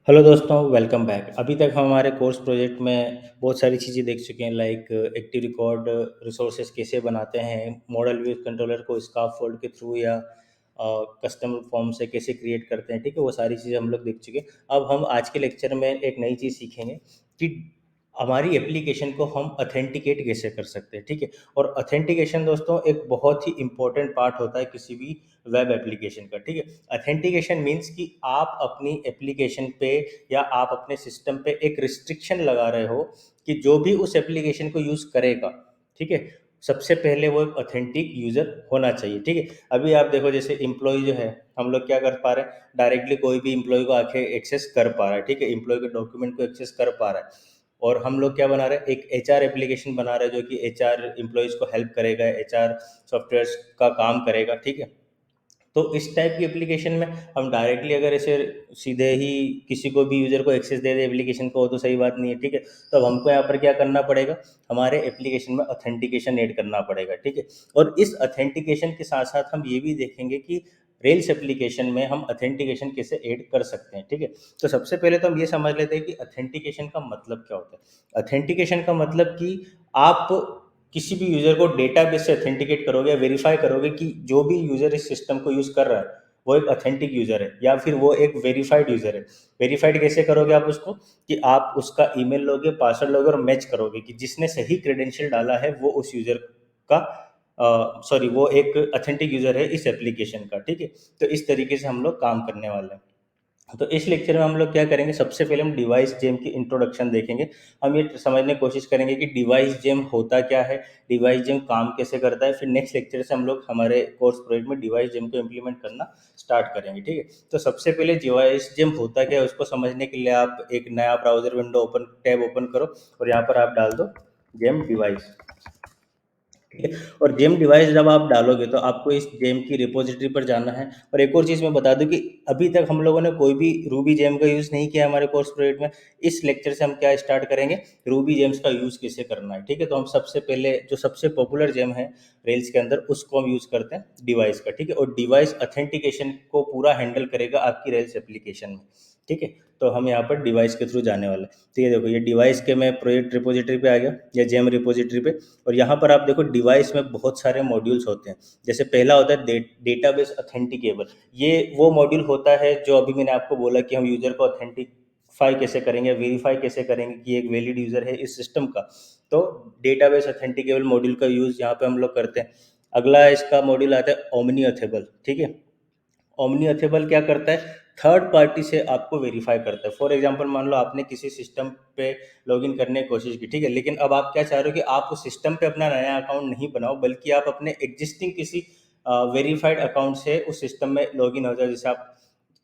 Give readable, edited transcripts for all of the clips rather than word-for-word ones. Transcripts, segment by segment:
Hello दोस्तों, welcome back. अभी तक हम हमारे कोर्स प्रोजेक्ट में बहुत सारी चीज़ें देख चुके हैं, लाइक एक्टिव रिकॉर्ड रिसोर्सेज कैसे बनाते हैं, मॉडल व्यू कंट्रोलर को स्काफोल्ड के थ्रू या कस्टम फॉर्म से कैसे क्रिएट करते हैं। ठीक है, वो सारी चीज़ें हम लोग देख चुके हैं। अब हम आज के लेक्चर में एक नई चीज़ सीखेंगे कि हमारी एप्लीकेशन को हम अथेंटिकेट कैसे कर सकते हैं। ठीक है, और अथेंटिकेशन दोस्तों एक बहुत ही इंपॉर्टेंट पार्ट होता है किसी भी वेब एप्लीकेशन का। ठीक है, अथेंटिकेशन मीन्स कि आप अपनी एप्लीकेशन पे या आप अपने सिस्टम पे एक रिस्ट्रिक्शन लगा रहे हो कि जो भी उस एप्लीकेशन को यूज़ करेगा, ठीक है, सबसे पहले वो एक ऑथेंटिक यूज़र होना चाहिए। ठीक है, अभी आप देखो जैसे एम्प्लॉय जो है, हम लोग क्या कर पा रहे हैं, डायरेक्टली कोई भी एम्प्लॉय को आके एक्सेस कर पा रहा है। ठीक है, एम्प्लॉय के डॉक्यूमेंट को एक्सेस कर पा रहा है। और हम लोग क्या बना रहे हैं, एक एचआर एप्लीकेशन बना रहे हैं जो कि एचआर एम्प्लॉयज़ को हेल्प करेगा, एचआर सॉफ्टवेयर्स का काम करेगा। ठीक है, तो इस टाइप की एप्लीकेशन में हम डायरेक्टली अगर ऐसे सीधे ही किसी को भी यूज़र को एक्सेस दे दे एप्लीकेशन को, वो तो सही बात नहीं है। ठीक है, तो अब हमको यहाँ पर क्या करना पड़ेगा, हमारे एप्लीकेशन में ऑथेंटिकेशन ऐड करना पड़ेगा। ठीक है, और इस ऑथेंटिकेशन के साथ साथ हम ये भी देखेंगे कि रेल्स एप्लीकेशन में हम ऑथेंटिकेशन कैसे ऐड कर सकते हैं। ठीक है, तो सबसे पहले तो हम ये समझ लेते हैं कि ऑथेंटिकेशन का मतलब क्या होता है। ऑथेंटिकेशन का मतलब कि आप किसी भी यूज़र को डेटाबेस से ऑथेंटिकेट करोगे या वेरीफाई करोगे कि जो भी यूज़र इस सिस्टम को यूज़ कर रहा है वो एक ऑथेंटिक यूज़र है या फिर वो एक वेरीफाइड यूज़र है। वेरीफाइड कैसे करोगे आप उसको, कि आप उसका ईमेल लोगे, पासवर्ड लोगे और मैच करोगे कि जिसने सही क्रेडेंशियल डाला है वो उस यूज़र का सॉरी वो एक ऑथेंटिक यूज़र है इस एप्लीकेशन का। ठीक है, तो इस तरीके से हम लोग काम करने वाले हैं। तो इस लेक्चर में हम लोग क्या करेंगे, सबसे पहले हम डिवाइस जेम की इंट्रोडक्शन देखेंगे। हम ये समझने की कोशिश करेंगे कि डिवाइस जेम होता क्या है, डिवाइस जेम काम कैसे करता है। फिर नेक्स्ट लेक्चर से हम लोग हमारे कोर्स प्रोजेक्ट में डिवाइस जेम को इम्प्लीमेंट करना स्टार्ट करेंगे। ठीक है, तो सबसे पहले डिवाइस जेम होता क्या है उसको समझने के लिए आप एक नया ब्राउजर विंडो टैब ओपन करो और यहाँ पर आप डाल दो जेम डिवाइस। ठीक है, और जेम डिवाइस जब आप डालोगे तो आपको इस जेम की रिपोजिटरी पर जाना है। और एक और चीज़ मैं बता दूं कि अभी तक हम लोगों ने कोई भी रूबी जेम का यूज़ नहीं किया हमारे कोर्स प्रोजेक्ट में। इस लेक्चर से हम क्या स्टार्ट करेंगे, रूबी जेम्स का यूज़ कैसे करना है। ठीक है, तो हम सबसे पहले जो सबसे पॉपुलर जेम है रेल्स के अंदर उसको हम यूज़ करते हैं डिवाइस का। ठीक है, और डिवाइस अथेंटिकेशन को पूरा हैंडल करेगा आपकी रेल्स एप्लीकेशन में। ठीक है, तो हम यहाँ पर डिवाइस के थ्रू जाने वाले हैं। तो ये देखो, ये डिवाइस के मैं प्रोजेक्ट रिपोजिटरी पे आ गया या जेम रिपोजिटरी पे। और यहाँ पर आप देखो डिवाइस में बहुत सारे मॉड्यूल्स होते हैं। जैसे पहला होता है डेटाबेस ऑथेंटिकेबल। ये वो मॉड्यूल होता है जो अभी मैंने आपको बोला कि हम यूज़र को ऑथेंटिफाई कैसे करेंगे, वेरीफाई कैसे करेंगे कि एक वैलिड यूज़र है इस सिस्टम का। तो डेटाबेस ऑथेंटिकेबल मॉड्यूल का यूज़ यहाँ पे हम लोग करते हैं। अगला इसका मॉड्यूल आता है ओमनी ऑथेबल। ठीक है, ओमनी अथेबल क्या करता है, थर्ड पार्टी से आपको वेरीफाई करता है। फॉर एग्जांपल मान लो आपने किसी सिस्टम पे लॉगिन करने की कोशिश की। ठीक है, लेकिन अब आप क्या चाह रहे हो कि आप उस सिस्टम पे अपना नया अकाउंट नहीं बनाओ, बल्कि आप अपने एग्जिस्टिंग किसी वेरीफाइड अकाउंट से उस सिस्टम में लॉगिन हो जाओ। जैसे आप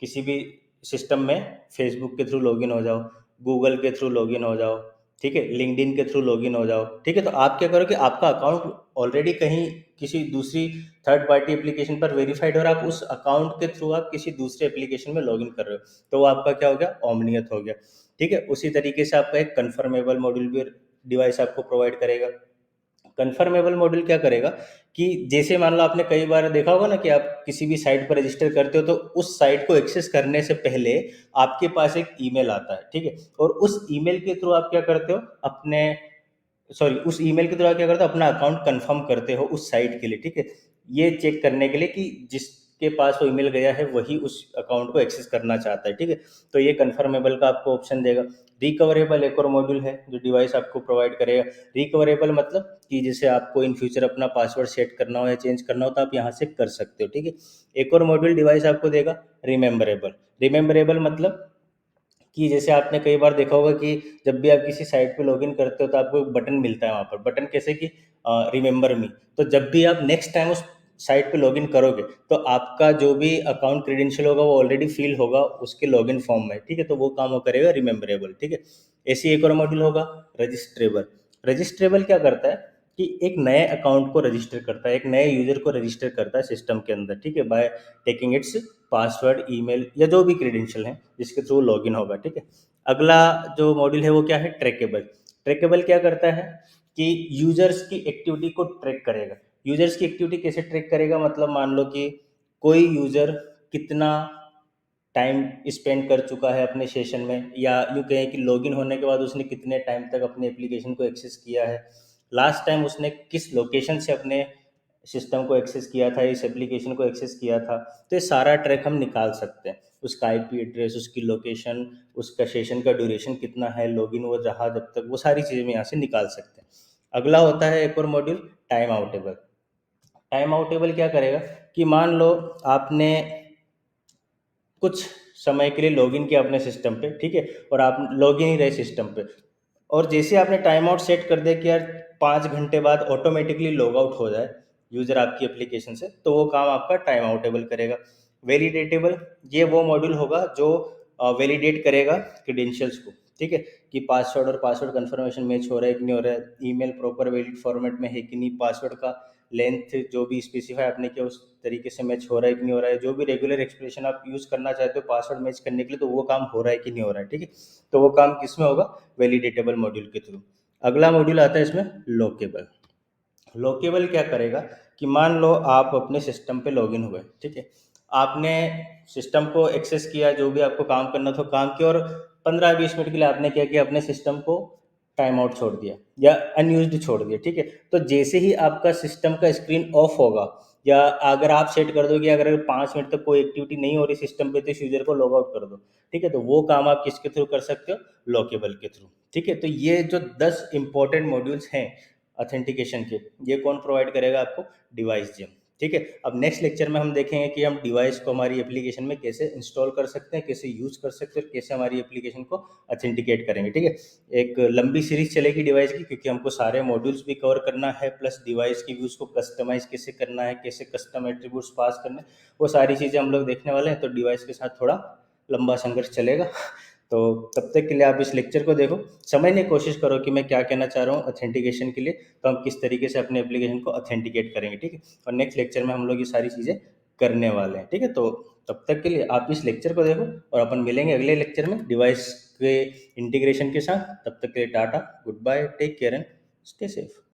किसी भी सिस्टम में फेसबुक के थ्रू लॉगिन हो जाओ, गूगल के थ्रू लॉगिन हो जाओ, ठीक है, लिंक्डइन के थ्रू लॉगिन हो जाओ। ठीक है, तो आप क्या करो कि आपका अकाउंट ऑलरेडी कहीं किसी दूसरी थर्ड पार्टी एप्लीकेशन पर वेरीफाइड और आप उस अकाउंट के थ्रू आप किसी दूसरे एप्लीकेशन में लॉगिन कर रहे हो, तो वो आपका क्या हो गया, ओमनियत हो गया। ठीक है, उसी तरीके से आपका एक कन्फर्मेबल मॉड्यूल भी डिवाइस आपको प्रोवाइड करेगा। कन्फर्मेबल मॉड्यूल क्या करेगा कि जैसे मान लो आपने कई बार देखा होगा ना कि आप किसी भी साइट पर रजिस्टर करते हो तो उस साइट को एक्सेस करने से पहले आपके पास एक ईमेल आता है। ठीक है, और उस ईमेल के थ्रू आप क्या करते हो, अपने सॉरी उस ईमेल के द्वारा क्या करते हो, अपना अकाउंट कंफर्म करते हो उस साइट के लिए। ठीक है, ये चेक करने के लिए कि जिसके पास वो ईमेल गया है वही उस अकाउंट को एक्सेस करना चाहता है। ठीक है, तो ये कंफर्मेबल का आपको ऑप्शन देगा। रिकवरेबल एक और मॉड्यूल है जो डिवाइस आपको प्रोवाइड करेगा। रिकवरेबल मतलब कि जैसे आपको इन फ्यूचर अपना पासवर्ड सेट करना हो या चेंज करना हो तो आप यहाँ से कर सकते हो। ठीक है, एक और मॉड्यूल डिवाइस आपको देगा रिमेम्बरेबल। रिमेम्बरेबल मतलब कि जैसे आपने कई बार देखा होगा कि जब भी आप किसी साइट पे लॉगिन करते हो तो आपको एक बटन मिलता है वहाँ पर, बटन कैसे कि रिमेंबर मी। तो जब भी आप नेक्स्ट टाइम उस साइट पे लॉगिन करोगे तो आपका जो भी अकाउंट क्रेडेंशियल होगा वो ऑलरेडी फिल होगा उसके लॉगिन फॉर्म में। ठीक है, तो वो काम वो करेगा रिमेंबरेबल। ठीक है, ऐसी एक और मॉड्यूल होगा रजिस्ट्रेबल। रजिस्ट्रेबल क्या करता है कि एक नए अकाउंट को रजिस्टर करता है, एक नए यूजर को रजिस्टर करता है सिस्टम के अंदर। ठीक है, by taking it's password, email या जो भी क्रेडेंशियल है जिसके थ्रू लॉगिन होगा। ठीक है, अगला जो मॉड्यूल है वो क्या है, ट्रैकेबल। ट्रैकेबल क्या करता है कि यूजर्स की एक्टिविटी को ट्रैक करेगा। यूजर्स की एक्टिविटी कैसे ट्रैक करेगा, मतलब मान लो कि कोई यूजर कितना टाइम स्पेंड कर चुका है अपने सेशन में, या यूँ कहें कि लॉगिन होने के बाद उसने कितने टाइम तक अपने एप्लीकेशन को एक्सेस किया है, लास्ट टाइम उसने किस लोकेशन से अपने सिस्टम को एक्सेस किया था, इस एप्लीकेशन को एक्सेस किया था। तो ये सारा ट्रैक हम निकाल सकते हैं, उसका आईपी एड्रेस, उसकी लोकेशन, उसका सेशन का ड्यूरेशन कितना है, लॉगिन वो रहा जब तक, वो सारी चीज़ें हम यहाँ से निकाल सकते हैं। अगला होता है एक और मॉड्यूल, टाइम आउटेबल। टाइम आउटेबल क्या करेगा कि मान लो आपने कुछ समय के लिए लॉगिन किया अपने सिस्टम पे, ठीक है, और आप लॉगिन ही रहे सिस्टम पे, और जैसे आपने टाइम आउट सेट कर दिया कि यार 5 घंटे बाद ऑटोमेटिकली लॉग आउट हो जाए यूज़र आपकी एप्लीकेशन से, तो वो काम आपका टाइम आउटेबल करेगा। वैलिडेटेबल, ये वो मॉड्यूल होगा जो वैलिडेट करेगा क्रेडेंशियल्स को, ठीक है, कि पासवर्ड और पासवर्ड कंफर्मेशन मैच हो रहा है कि नहीं हो रहा है, ईमेल प्रॉपर वैलिड फॉर्मेट में है कि नहीं, पासवर्ड का लेंथ जो भी स्पेसिफाई आपने किया उस तरीके से मैच हो रहा है कि नहीं हो रहा है, जो भी रेगुलर एक्सप्रेशन आप यूज़ करना चाहते हो पासवर्ड मैच करने के लिए, तो वो काम हो रहा है कि नहीं हो रहा है, ठीक है। तो वो काम किस में होगा, वैलिडेटेबल मॉड्यूल के थ्रू। अगला मॉड्यूल आता है इसमें लॉकेबल। लॉकेबल क्या करेगा कि मान लो आप अपने सिस्टम पे लॉगिन हुए, ठीक है, आपने सिस्टम को एक्सेस किया, जो भी आपको काम करना था काम किया, और 15-20 मिनट के लिए आपने क्या किया, अपने सिस्टम को टाइम आउट छोड़ दिया या अनयूज्ड छोड़ दिया, ठीक है। तो जैसे ही आपका सिस्टम का स्क्रीन ऑफ होगा, या अगर आप सेट कर दो कि अगर 5 मिनट तक कोई एक्टिविटी नहीं हो रही सिस्टम पे तो इस यूजर को लॉग आउट कर दो, ठीक है, तो वो काम आप किसके थ्रू कर सकते हो, लॉकेबल के थ्रू, ठीक है। तो ये जो 10 इंपॉर्टेंट मॉड्यूल्स हैं ऑथेंटिकेशन के, ये कौन प्रोवाइड करेगा आपको, डिवाइस जेम, ठीक है। अब नेक्स्ट लेक्चर में हम देखेंगे कि हम डिवाइस को हमारी एप्लीकेशन में कैसे इंस्टॉल कर सकते हैं, कैसे यूज कर सकते हैं, और कैसे हमारी एप्लीकेशन को ऑथेंटिकेट करेंगे, ठीक है। एक लंबी सीरीज चलेगी डिवाइस की, क्योंकि हमको सारे मॉड्यूल्स भी कवर करना है, प्लस डिवाइस की व्यूज को कस्टमाइज कैसे करना है, कैसे कस्टम एट्रीब्यूट्स पास करने हैं, वो सारी चीज़ें हम लोग देखने वाले हैं। तो डिवाइस के साथ थोड़ा लंबा संघर्ष चलेगा। तो तब तक के लिए आप इस लेक्चर को देखो, समझने की कोशिश करो कि मैं क्या कहना चाह रहा हूँ ऑथेंटिकेशन के लिए, तो हम किस तरीके से अपने एप्लीकेशन को ऑथेंटिकेट करेंगे, ठीक है। और नेक्स्ट लेक्चर में हम लोग ये सारी चीज़ें करने वाले हैं, ठीक है। तो तब तक के लिए आप इस लेक्चर को देखो, और अपन मिलेंगे अगले लेक्चर में डिवाइस के इंटीग्रेशन के साथ। तब तक के लिए tata, good bye, take care and stay safe.